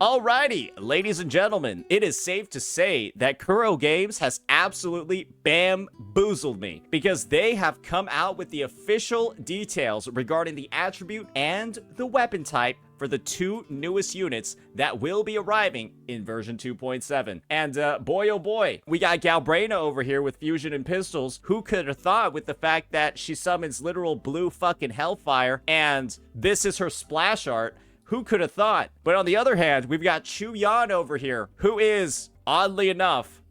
Alrighty, ladies and gentlemen, it is safe to say that Kuro Games has absolutely bamboozled me because they have come out with the official details regarding the attribute and the weapon type for the two newest units that will be arriving in version 2.7. And boy oh boy, we got Galbrena over here with fusion and pistols. Who could have thought, with the fact that she summons literal blue fucking hellfire and this is her splash art? Who could have thought? But on the other hand, we've got Qiuyan over here, who is, oddly enough,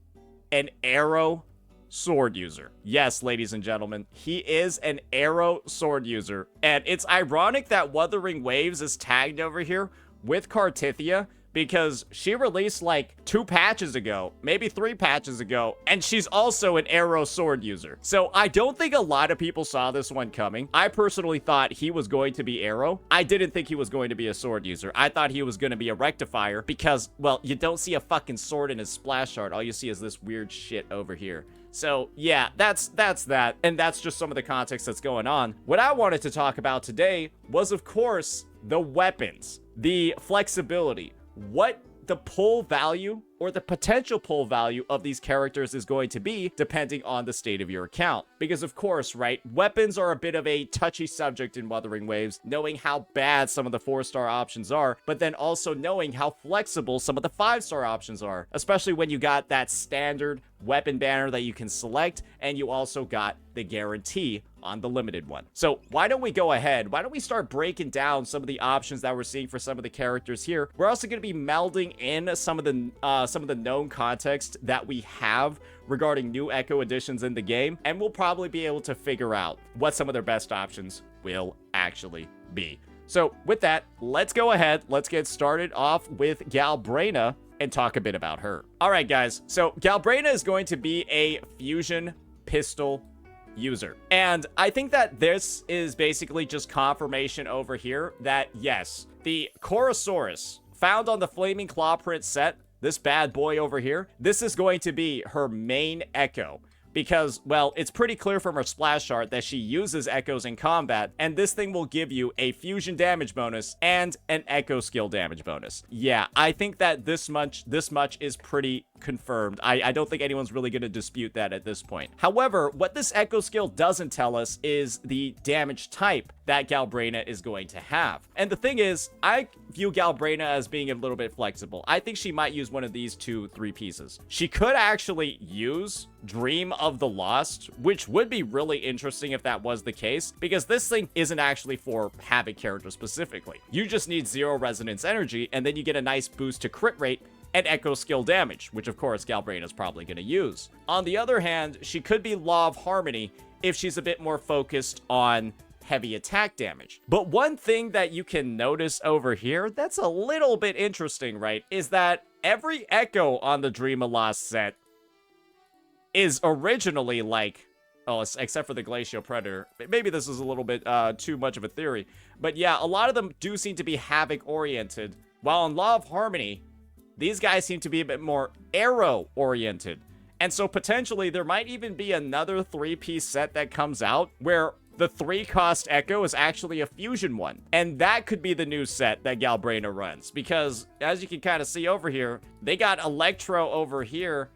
an Aero sword user. Yes, ladies and gentlemen, he is an Aero sword user. And it's ironic that Wuthering Waves is tagged over here with Kartithia, because she released like 2 patches ago, maybe 3 patches ago, and she's also an Aero sword user. So I don't think a lot of people saw this one coming. I personally thought he was going to be Aero. I didn't think he was going to be a sword user. I thought he was going to be a rectifier because, well, you don't see a fucking sword in his splash art. All you see is this weird shit over here. So yeah, that's that. And that's just some of the context that's going on. What I wanted to talk about today was, of course, the weapons, the flexibility, what the pull value or the potential pull value of these characters is going to be depending on the state of your account. Because of course, right, weapons are a bit of a touchy subject in Wuthering Waves, knowing how bad some of the 4-star options are, but then also knowing how flexible some of the 5-star options are, especially when you got that standard weapon banner that you can select, and you also got the guarantee on the limited one. So why don't we go ahead? Why don't we start breaking down some of the options that we're seeing for some of the characters here? We're also going to be melding in some of the known context that we have regarding new Echo additions in the game, and we'll probably be able to figure out what some of their best options will actually be. So with that, let's go ahead. Let's get started off with Galbrena and talk a bit about her. All right, guys. So Galbrena is going to be a fusion pistol user. And I think that this is basically just confirmation over here that, yes, the Chorosaurus found on the Flaming Clawprint set, this bad boy over here, this is going to be her main Echo. Because, well, it's pretty clear from her splash art that she uses echoes in combat, and this thing will give you a fusion damage bonus and an echo skill damage bonus. Yeah, I think that this much is pretty confirmed. I don't think anyone's really going to dispute that at this point. However, what this echo skill doesn't tell us is the damage type that Galbrena is going to have. And the thing is, I view Galbrena as being a little bit flexible. I think she might use one of these 2-3 pieces. She could actually use Dream of the Lost, which would be really interesting if that was the case, because this thing isn't actually for Havoc characters specifically. You just need 0 resonance energy, and then you get a nice boost to crit rate and echo skill damage, which of course Galbrena is probably going to use. On the other hand, she could be Law of Harmony if she's a bit more focused on heavy attack damage. But one thing that you can notice over here that's a little bit interesting, right, is that every Echo on the Dream of Lost set is originally like, oh, except for the Glacial Predator. Maybe this is a little bit too much of a theory. But yeah, a lot of them do seem to be Havoc-oriented, while in Law of Harmony, these guys seem to be a bit more Aero-oriented. And so potentially there might even be another 3-piece set that comes out where the 3-cost Echo is actually a fusion one. And that could be the new set that Galbrena runs. Because, as you can kind of see over here, they got Electro over here,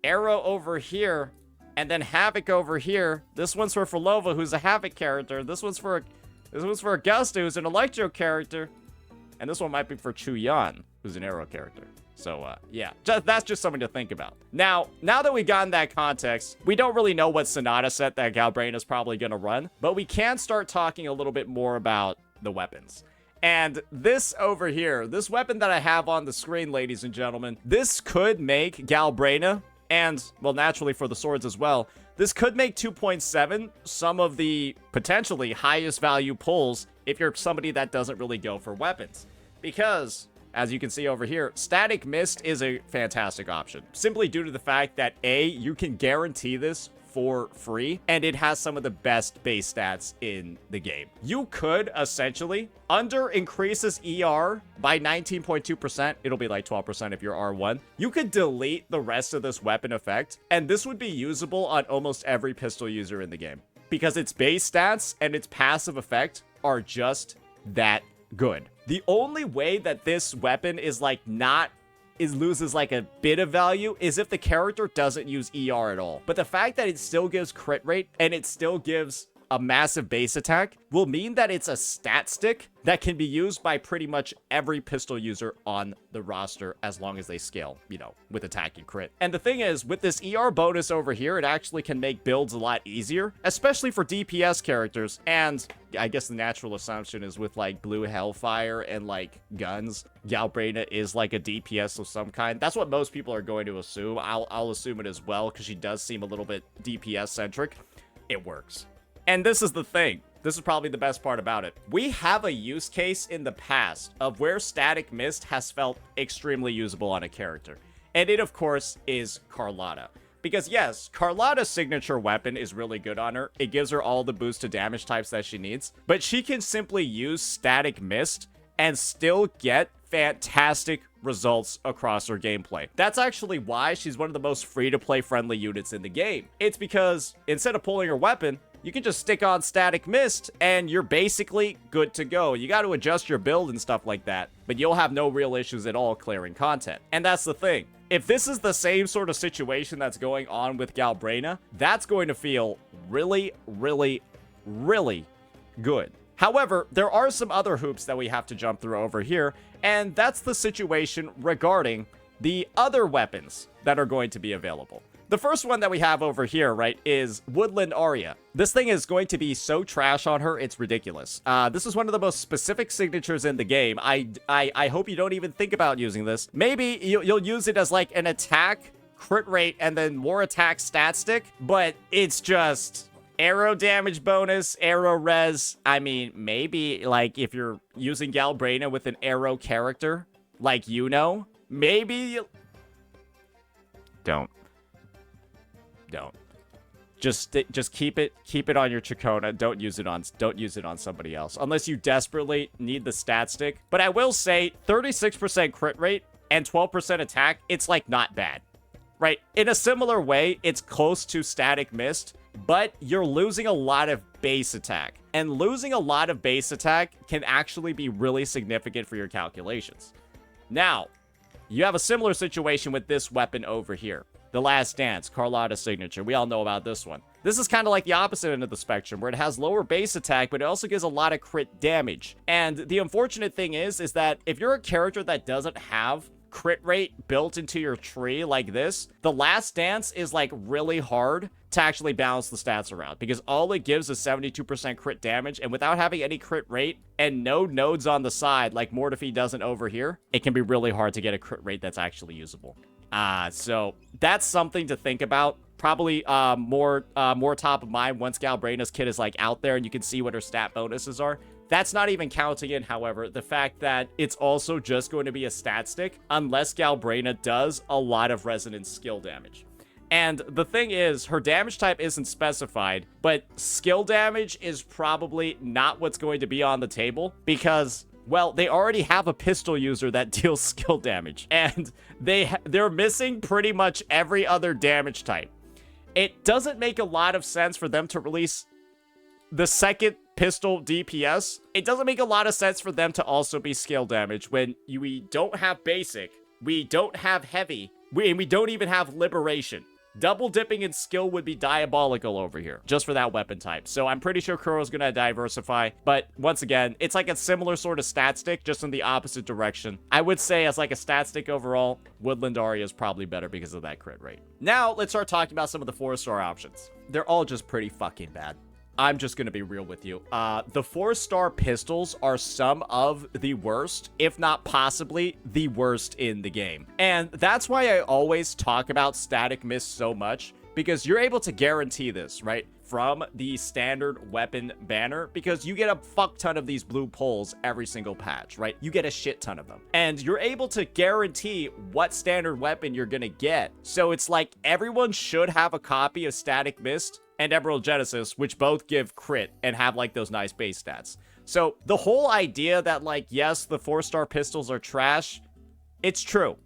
Aero over here, and then Havoc over here. This one's for Fulova, who's a Havoc character. This one's for Augusta, who's an Electro character. And this one might be for Qiuyan, who's an Aero character. So, yeah, that's just something to think about. Now that we've gotten that context, we don't really know what Sonata set that Galbrena is probably going to run, but we can start talking a little bit more about the weapons. And this over here, this weapon that I have on the screen, ladies and gentlemen, this could make Galbrena, and, well, naturally for the swords as well, this could make 2.7 some of the potentially highest value pulls if you're somebody that doesn't really go for weapons. Because, as you can see over here, Static Mist is a fantastic option. Simply due to the fact that, A, you can guarantee this for free, and it has some of the best base stats in the game. You could, essentially, under increases ER by 19.2%, it'll be like 12% if you're R1, you could delete the rest of this weapon effect, and this would be usable on almost every pistol user in the game. Because its base stats and its passive effect are just that good. The only way that this weapon is like loses like a bit of value is if the character doesn't use ER at all. But the fact that it still gives crit rate and it still gives a massive base attack will mean that it's a stat stick that can be used by pretty much every pistol user on the roster as long as they scale, you know, with attack and crit. And the thing is, with this ER bonus over here, it actually can make builds a lot easier, especially for DPS characters. And I guess the natural assumption is with like blue hellfire and like guns, Galbrena is like a DPS of some kind. That's what most people are going to assume. I'll assume it as well because she does seem a little bit DPS centric. It works. And this is the thing. This is probably the best part about it. We have a use case in the past of where Static Mist has felt extremely usable on a character. And it, of course, is Carlotta. Because yes, Carlotta's signature weapon is really good on her. It gives her all the boost to damage types that she needs. But she can simply use Static Mist and still get fantastic results across her gameplay. That's actually why she's one of the most free-to-play friendly units in the game. It's because instead of pulling her weapon, you can just stick on Static Mist and you're basically good to go. You got to adjust your build and stuff like that, but you'll have no real issues at all clearing content. And that's the thing. If this is the same sort of situation that's going on with Galbrena, that's going to feel really, really, really good. However, there are some other hoops that we have to jump through over here, and that's the situation regarding the other weapons that are going to be available. The first one that we have over here, right, is Woodland Aria. This thing is going to be so trash on her, it's ridiculous. This is one of the most specific signatures in the game. I hope you don't even think about using this. Maybe you'll use it as like an attack, crit rate, and then more attack stat stick, but it's just Aero damage bonus, Aero res. I mean, maybe like if you're using Galbrena with an Aero character, like you know, maybe don't. Just keep it on your Chacona. Don't use it on somebody else unless you desperately need the stat stick. But I will say 36% crit rate and 12% attack, it's like not bad. Right? In a similar way, it's close to Static Mist, but you're losing a lot of base attack. And losing a lot of base attack can actually be really significant for your calculations. Now, you have a similar situation with this weapon over here. The Last Dance, Carlotta signature. We all know about this one. This is kind of like the opposite end of the spectrum, where it has lower base attack, but it also gives a lot of crit damage. And the unfortunate thing is that if you're a character that doesn't have crit rate built into your tree like this, the Last Dance is like really hard to actually balance the stats around, because all it gives is 72% crit damage, and without having any crit rate and no nodes on the side like Mortifee doesn't over here, it can be really hard to get a crit rate that's actually usable. So that's something to think about. Probably more top of mind once Galbrena's kit is like out there and you can see what her stat bonuses are. That's not even counting in, however, the fact that it's also just going to be a stat stick unless Galbrena does a lot of resonance skill damage. And the thing is, her damage type isn't specified, but skill damage is probably not what's going to be on the table because, well, they already have a pistol user that deals skill damage, and they're missing pretty much every other damage type. It doesn't make a lot of sense for them to release the second pistol DPS. It doesn't make a lot of sense for them to also be skill damage when we don't have basic, we don't have heavy, we don't even have liberation. Double dipping in skill would be diabolical over here, just for that weapon type. So I'm pretty sure Kuro's gonna diversify, but once again, it's like a similar sort of stat stick, just in the opposite direction. I would say as like a stat stick overall, Woodland Aria is probably better because of that crit rate. Now, let's start talking about some of the 4-star options. They're all just pretty fucking bad. I'm just gonna be real with you. The 4-star pistols are some of the worst, if not possibly the worst in the game. And that's why I always talk about Static Mist so much, because you're able to guarantee this, right? From the standard weapon banner, because you get a fuck ton of these blue poles every single patch, right? You get a shit ton of them. And you're able to guarantee what standard weapon you're gonna get. So it's like everyone should have a copy of Static Mist and Emerald Genesis, which both give crit and have like those nice base stats. So the whole idea that like, yes, the 4-star pistols are trash, it's true.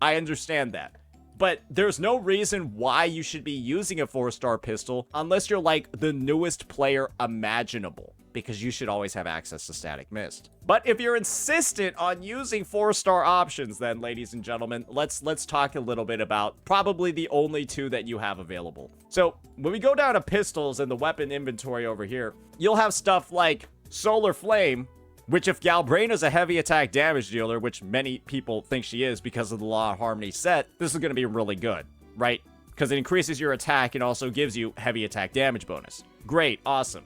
I understand that. But there's no reason why you should be using a 4-star pistol unless you're like the newest player imaginable. because you should always have access to Static Mist. But if you're insistent on using 4-star options, then, ladies and gentlemen, let's talk a little bit about probably the only 2 that you have available. So when we go down to pistols and the weapon inventory over here, you'll have stuff like Solar Flame, which if Galbrena's a heavy attack damage dealer, which many people think she is because of the Law of Harmony set, this is going to be really good, right? Because it increases your attack and also gives you heavy attack damage bonus. Great, awesome.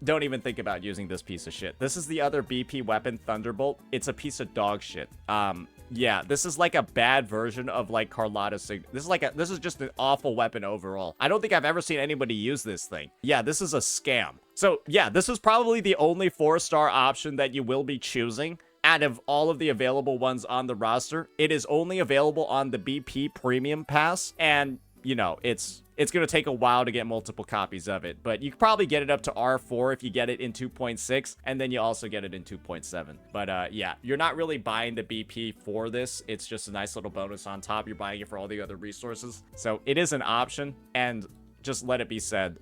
Don't even think about using this piece of shit. This is the other BP weapon, Thunderbolt. It's a piece of dog shit. Yeah, this is like a bad version of like Carlotta's this is just an awful weapon overall. I don't think I've ever seen anybody use this thing. Yeah, this is a scam. So yeah, this is probably the only 4-star option that you will be choosing out of all of the available ones on the roster. It is only available on the BP Premium Pass, and you know, it's going to take a while to get multiple copies of it, but you can probably get it up to R4 if you get it in 2.6, and then you also get it in 2.7. But yeah, you're not really buying the BP for this. It's just a nice little bonus on top. You're buying it for all the other resources. So it is an option, and just let it be said,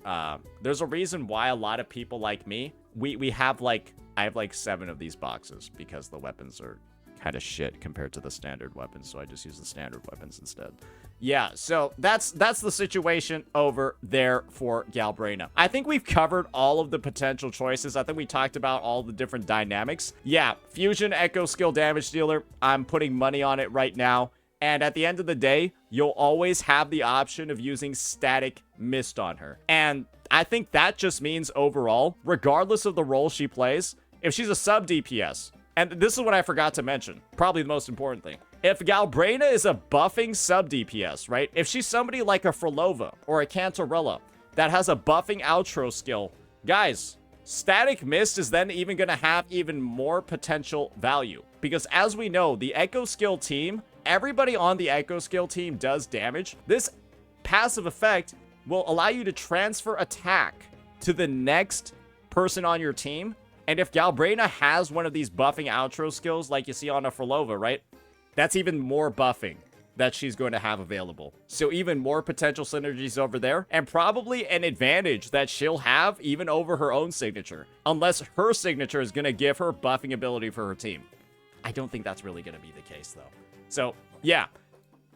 there's a reason why a lot of people like me, we have like, I have like 7 of these boxes because the weapons are kind of shit compared to the standard weapons, so I just use the standard weapons instead. Yeah, so that's the situation over there for Galbrena. I think we've covered all of the potential choices. I think we talked about all the different dynamics. Yeah, Fusion Echo Skill Damage Dealer, I'm putting money on it right now. And at the end of the day, you'll always have the option of using Static Mist on her. And I think that just means overall, regardless of the role she plays, if she's a sub DPS, and this is what I forgot to mention, probably the most important thing. If Galbrena is a buffing sub DPS, right? If she's somebody like a Frolova or a Cantarella that has a buffing outro skill, guys, Static Mist is then even going to have even more potential value. Because as we know, the Echo Skill team, everybody on the Echo Skill team does damage. This passive effect will allow you to transfer attack to the next person on your team. And if Galbrena has one of these buffing outro skills like you see on a Frolova, right? That's even more buffing that she's going to have available. So even more potential synergies over there, and probably an advantage that she'll have even over her own signature, unless her signature is going to give her buffing ability for her team. I don't think that's really going to be the case though. So yeah,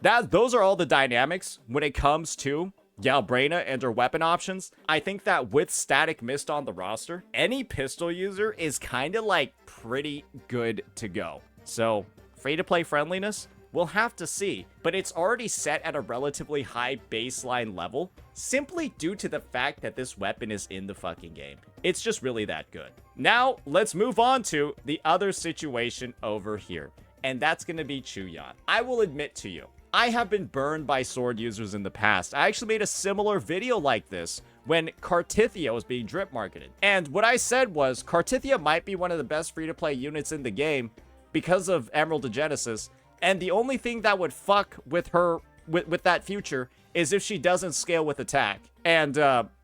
those are all the dynamics when it comes to Galbrena and her weapon options. I think that with Static Mist on the roster, any pistol user is kind of like pretty good to go. So free-to-play friendliness, we'll have to see, but it's already set at a relatively high baseline level simply due to the fact that this weapon is in the fucking game. It's just really that good. Now let's move on to the other situation over here, and that's going to be Qiuyan. I will admit to you, I have been burned by sword users in the past. I actually made a similar video like this when Cartithia was being drip marketed. And what I said was Cartithia might be one of the best free-to-play units in the game because of Emerald of Genesis. And the only thing that would fuck with her, with that future, is if she doesn't scale with attack. And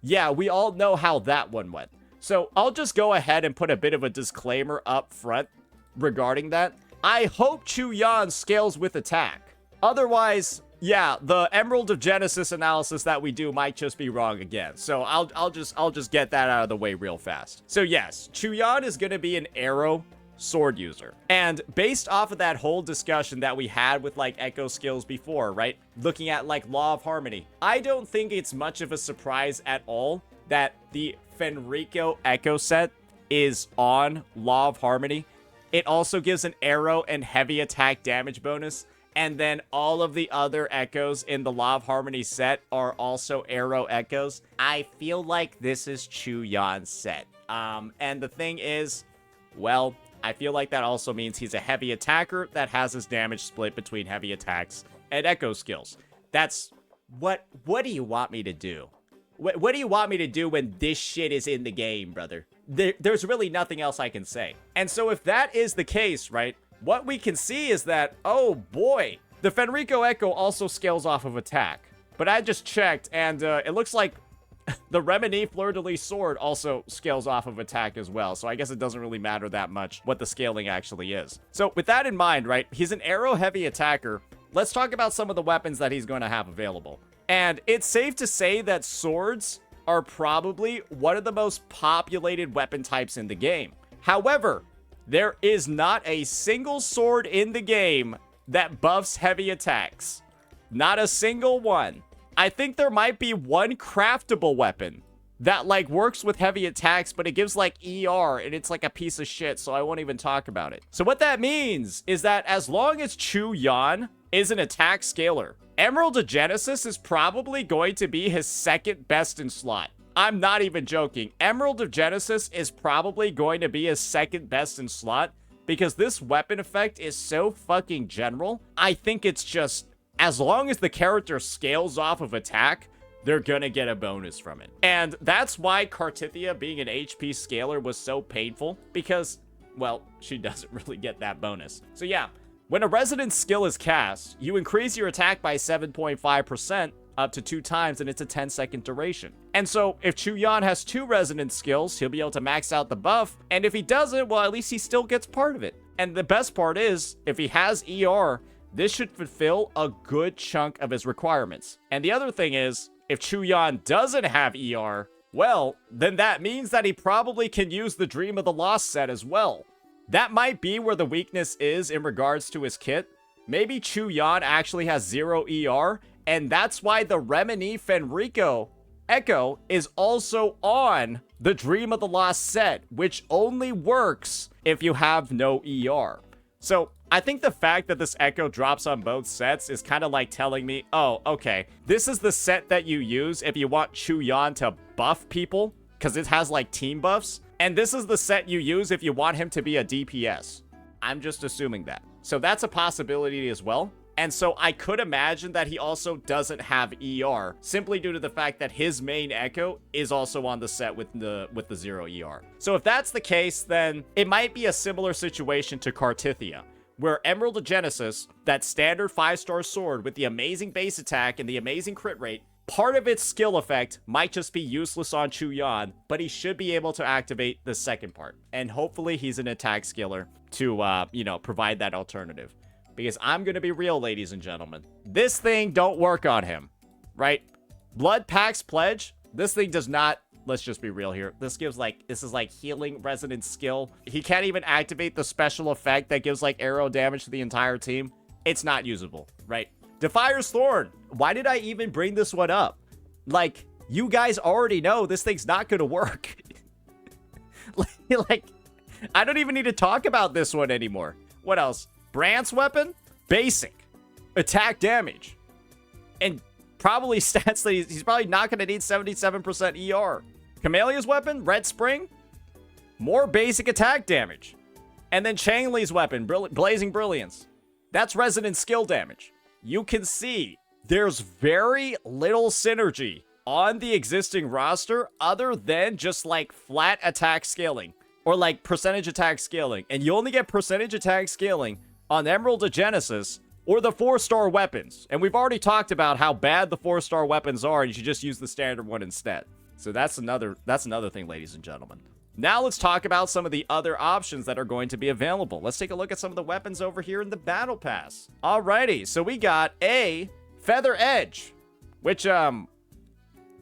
yeah, we all know how that one went. So I'll just go ahead and put a bit of a disclaimer up front regarding that. I hope Qiuyan scales with attack. Otherwise, yeah, the Emerald of Genesis analysis that we do might just be wrong again. So I'll just get that out of the way real fast. So yes, Qiuyan is going to be an Aero sword user. And based off of that whole discussion that we had with like Echo skills before, right? Looking at like Law of Harmony, I don't think it's much of a surprise at all that the Fenrico Echo set is on Law of Harmony. It also gives an Aero and heavy attack damage bonus. And then all of the other Echoes in the Law of Harmony set are also Aero Echoes. I feel like this is Qiuyan's set. And the thing is, well, I feel like that also means he's a heavy attacker that has his damage split between heavy attacks and Echo skills. That's what do you want me to do? What do you want me to do when this shit is in the game, brother? There's really nothing else I can say. And so if that is the case, right? What we can see is that, oh boy, the Fenrico Echo also scales off of attack. But I just checked, and it looks like the Remini Fleur-de-Lis sword also scales off of attack as well. So I guess it doesn't really matter that much what the scaling actually is. So with that in mind, right, he's an Aero heavy attacker. Let's talk about some of the weapons that he's going to have available. And it's safe to say that swords are probably one of the most populated weapon types in the game. However, there is not a single sword in the game that buffs heavy attacks. Not a single one. I think there might be one craftable weapon that, like, works with heavy attacks, but it gives, like, ER, and it's, like, a piece of shit, so I won't even talk about it. So what that means is that as long as Qiuyan is an attack scaler, Emerald of Genesis is probably going to be his second best in slot. I'm not even joking. Emerald of Genesis is probably going to be his second best in slot because this weapon effect is so fucking general. I think it's just, as long as the character scales off of attack, they're gonna get a bonus from it. And that's why Kartithia being an HP scaler was so painful, because, well, she doesn't really get that bonus. So yeah, when a resonance skill is cast, you increase your attack by 7.5% up to 2 times, and it's a 10-second duration. And so if Qiuyan has 2 resonance skills, he'll be able to max out the buff, and if he doesn't, well, at least he still gets part of it. And the best part is, if he has ER, this should fulfill a good chunk of his requirements. And the other thing is, if Qiuyan doesn't have ER, well, then that means that he probably can use the Dream of the Lost set as well. That might be where the weakness is in regards to his kit. Maybe Qiuyan actually has 0 ER, and that's why the Remini Fenrico Echo is also on the Dream of the Lost set, which only works if you have no ER. So I think the fact that this Echo drops on both sets is kind of like telling me, oh, okay, this is the set that you use if you want Qiuyan to buff people, because it has like team buffs, and this is the set you use if you want him to be a DPS. I'm just assuming that. So that's a possibility as well. And so I could imagine that he also doesn't have ER, simply due to the fact that his main Echo is also on the set with the 0 ER. So if that's the case, then it might be a similar situation to Kartithia, where Emerald of Genesis, that standard 5-star sword with the amazing base attack and the amazing crit rate, part of its skill effect might just be useless on Qiuyan, but he should be able to activate the second part. And hopefully he's an attack skiller to, provide that alternative. Because I'm going to be real, ladies and gentlemen. This thing don't work on him, right? Blood Pack's Pledge, this thing does not, let's just be real here. This is like healing resonance skill. He can't even activate the special effect that gives like Aero damage to the entire team. It's not usable, right? Defier's Thorn. Why did I even bring this one up? Like, you guys already know this thing's not going to work. like, I don't even need to talk about this one anymore. What else? Brandt's weapon, basic, attack damage, and probably stats that he's probably not going to need 77% ER. Kamelia's weapon, Red Spring, more basic attack damage. And then Chang-Li's weapon, Blazing Brilliance. That's resonance skill damage. You can see there's very little synergy on the existing roster other than just like flat attack scaling or like percentage attack scaling. And you only get percentage attack scaling on Emerald of Genesis or the 4-star weapons. And we've already talked about how bad the 4-star weapons are, and you should just use the standard one instead. So that's another thing, ladies and gentlemen. Now let's talk about some of the other options that are going to be available. Let's take a look at some of the weapons over here in the Battle Pass. Alrighty, so we got a Feather Edge, which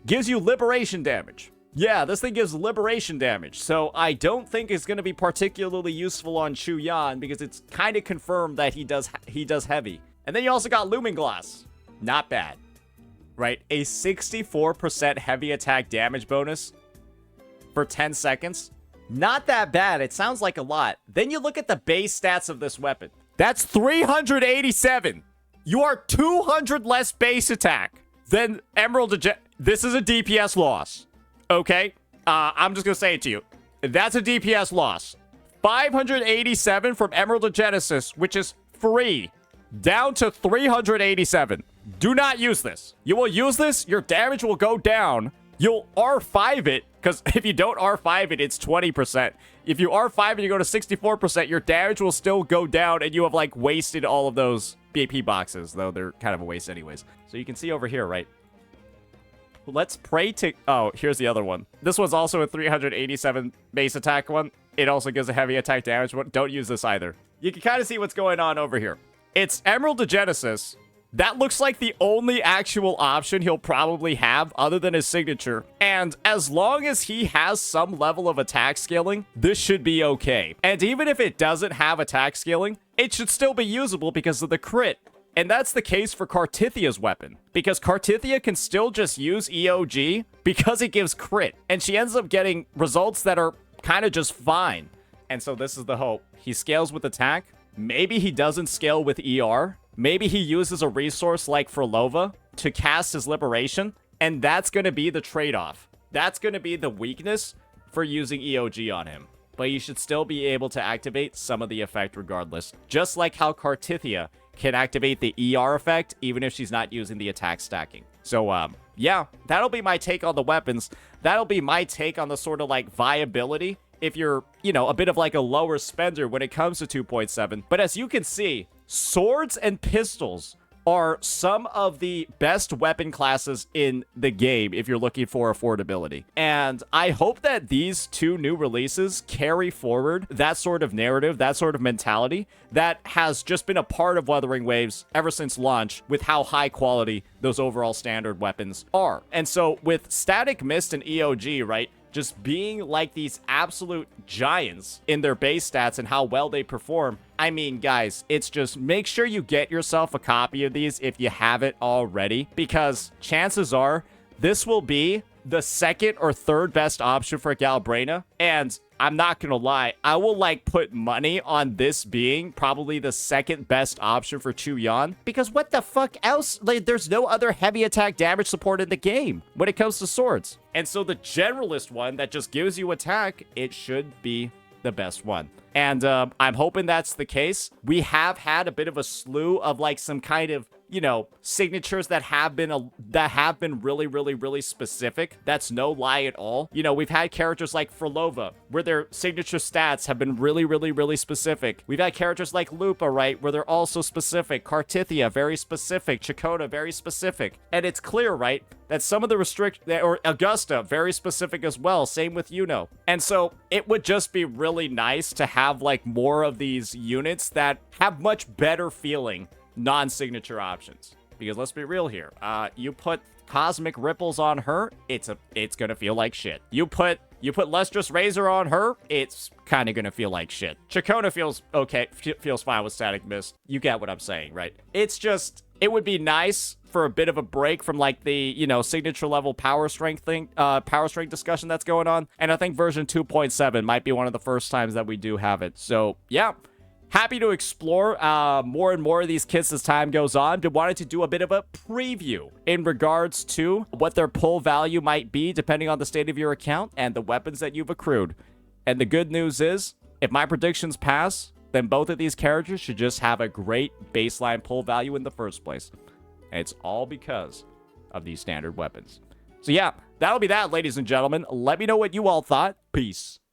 gives you liberation damage. Yeah, this thing gives liberation damage, so I don't think it's going to be particularly useful on Qiuyan because it's kind of confirmed that he does heavy. And then you also got Looming Glass. Not bad, right? A 64% heavy attack damage bonus for 10 seconds. Not that bad. It sounds like a lot. Then you look at the base stats of this weapon. That's 387. You are 200 less base attack than Emerald of Genesis. This is a DPS loss. Okay, I'm just gonna say it to you. That's a DPS loss. 587 from Emerald of Genesis, which is free, down to 387. Do not use this. You will use this, your damage will go down. You'll R5 it, because if you don't R5 it, it's 20%. If you R5 and you go to 64%, your damage will still go down, and you have, like, wasted all of those BAP boxes, though they're kind of a waste anyways. So you can see over here, right? Let's pray to... Oh, here's the other one. This one's also a 387 base attack one. It also gives a heavy attack damage, but don't use this either. You can kind of see what's going on over here. It's Emerald of Genesis, That looks like the only actual option he'll probably have other than his signature. And as long as he has some level of attack scaling, this should be okay. And even if it doesn't have attack scaling, it should still be usable because of the crit. And that's the case for Cartithia's weapon, because Cartithia can still just use EOG because it gives crit. And she ends up getting results that are kind of just fine. And so this is the hope. He scales with attack. Maybe he doesn't scale with ER. Maybe he uses a resource like Frolova to cast his Liberation, and that's going to be the trade-off. That's going to be the weakness for using EOG on him. But you should still be able to activate some of the effect regardless. Just like how Cartithia can activate the ER effect even if she's not using the attack stacking. So, yeah, that'll be my take on the weapons. That'll be my take on the sort of like viability if you're, you know, a bit of like a lower spender when it comes to 2.7. But as you can see, swords and pistols are some of the best weapon classes in the game if you're looking for affordability. And I hope that these two new releases carry forward that sort of narrative, that sort of mentality that has just been a part of Wuthering Waves ever since launch with how high quality those overall standard weapons are. And so with Static Mist and EOG, right, just being like these absolute giants in their base stats and how well they perform. I mean, guys, it's just make sure you get yourself a copy of these if you haven't already, because chances are this will be the second or third best option for Galbrena. And I'm not gonna lie, I will like put money on this being probably the second best option for Qiuyan, because what the fuck else? Like, there's no other heavy attack damage support in the game when it comes to swords. And so the generalist one that just gives you attack, it should be the best one. And I'm hoping that's the case. We have had a bit of a slew of like some kind of, you know, signatures that have been really specific. That's no lie at all. You know, we've had characters like Frolova, where their signature stats have been really specific. We've had characters like Lupa, right, where they're also specific. Cartithia, very specific. Chakota, very specific. And it's clear, right, that some of the or Augusta, very specific as well. Same with Yuno. And so it would just be really nice to have like more of these units that have much better feeling non-signature options. Because let's be real here. You put Cosmic Ripples on her, it's gonna feel like shit. You put Lustrous Razor on her, it's kind of gonna feel like shit. Chakona feels okay, feels fine with Static Mist. You get what I'm saying, right? It's just, it would be nice for a bit of a break from like the, you know, signature level power strength discussion that's going on. And I think version 2.7 might be one of the first times that we do have it. So yeah, happy to explore more and more of these kits as time goes on. But wanted to do a bit of a preview in regards to what their pull value might be depending on the state of your account and the weapons that you've accrued. And the good news is, if my predictions pass, then both of these characters should just have a great baseline pull value in the first place. And it's all because of these standard weapons. So yeah, that'll be that, ladies and gentlemen. Let me know what you all thought. Peace.